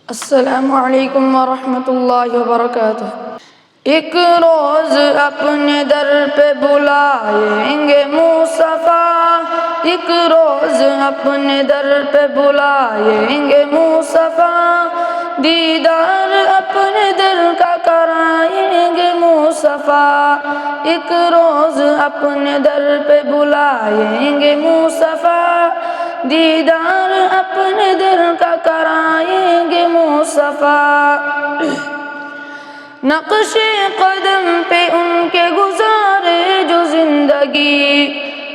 السلام علیکم ورحمۃ اللہ وبرکاتہ۔ ایک روز اپنے در پہ بلائیں گے مصطفیٰ، ایک روز اپنے در پہ بلائیں گے مصطفیٰ، دیدار اپنے در کا کرائیں گے مصطفیٰ، ایک روز اپنے در پہ بلائیں گے مصطفیٰ، دیدار اپنے در کا کرائیں گے مصطفیٰ۔ نقش قدم پہ ان کے گزارے جو زندگی،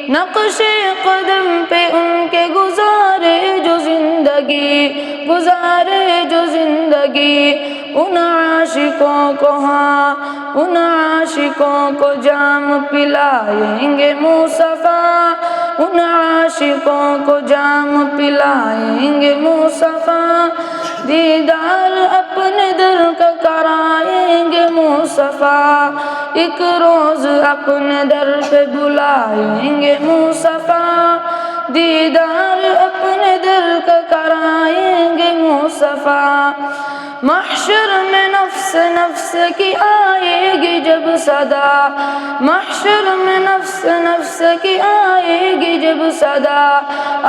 نقش قدم پہ ان کے گزارے جو زندگی، گزارے جو زندگی، ان عاشقوں کو ہاں ان عاشقوں کو جام پلائیں گے مصطفیٰ، ان عاشقوں کو جام پلائیں گے مصطفیٰ، دیدار اپنے در کا کرائیں گے مصطفیٰ، ایک روز اپنے در پہ بلائیں گے مصطفیٰ، دیدار اپنے در کا کرائیں گے مصطفیٰ۔ محشر میں نفس نفس کی آئے گی جب صدا، محشر میں نفس نفس کی آئے گی جب صدا،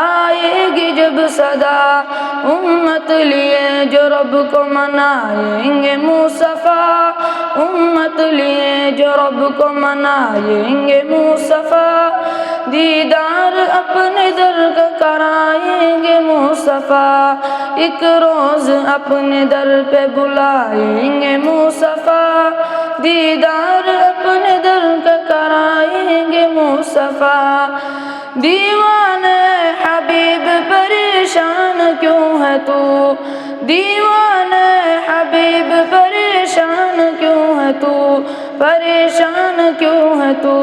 آئے گی جب صدا، امت لیے جو رب کو منائیں گے مصطفیٰ، امت لیے جو رب کو منائیں گے مصطفیٰ، دیدار اپنے در کا کرائیں گے مصطفیٰ، ایک روز اپنے در پہ بلائیں گے مصطفیٰ، دیدار اپنے در کا کرائیں گے مصطفیٰ۔ دیوانے حبیب پریشان کیوں ہے تو، دیوانے حبیب پریشان کیوں ہے تو، پریشان کیوں ہے تو،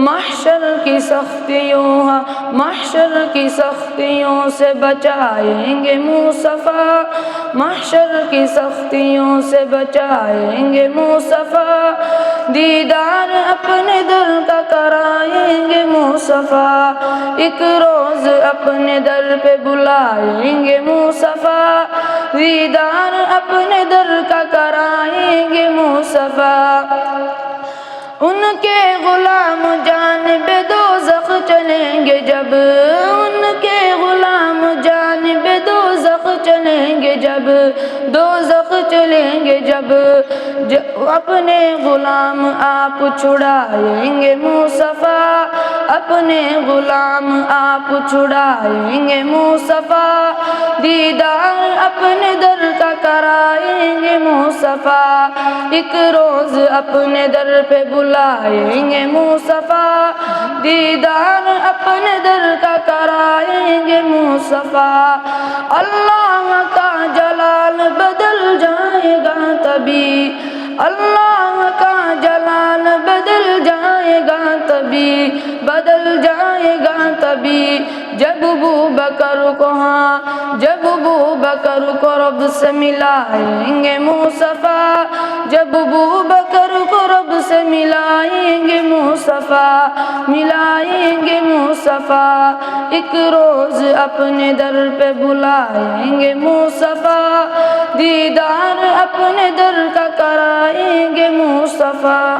محشر کی سختیوں محشر کی سختیوں سے بچائیں گے مصطفیٰ، محشر کی سختیوں سے بچائیں گے مصطفیٰ، دیدار اپنے در کا کرائیں گے مصطفیٰ، ایک روز اپنے در پہ بلائیں گے مصطفیٰ، دیدار اپنے در کا کرائیں گے مصطفیٰ۔ ان کے غلام جانب دوزخ چلیں گے جب، ان کے غلام جانب دوزخ چلیں گے جب، دوزخ چلیں گے جب، اپنے غلام آپ چھڑائیں گے مصطفیٰ، اپنے غلام آپ چھڑائیں گے مصطفیٰ، دیدار اپنے در کا کرائیں گے مصطفیٰ، ایک روز اپنے در پہ بلائیں گے مصطفیٰ، دیدار اپنے در کا کرائیں گے مصطفیٰ۔ اللہ کا جلال بدل جائے گا تبھی، اللہ کا جلال بدل جائے گا تبھی، بدل جائے گا تبھی، جب ابوبکر کو ہاں جب ابوبکر کو رب سے ملائیں گے مصطفیٰ، جب ابوبکر کو رب سے ملائیں گے مصطفیٰ، ملائیں گے مصطفیٰ، ایک روز اپنے در پہ بلائیں گے مصطفیٰ، دیدار اپنے در کا کرائیں گے مصطفیٰ۔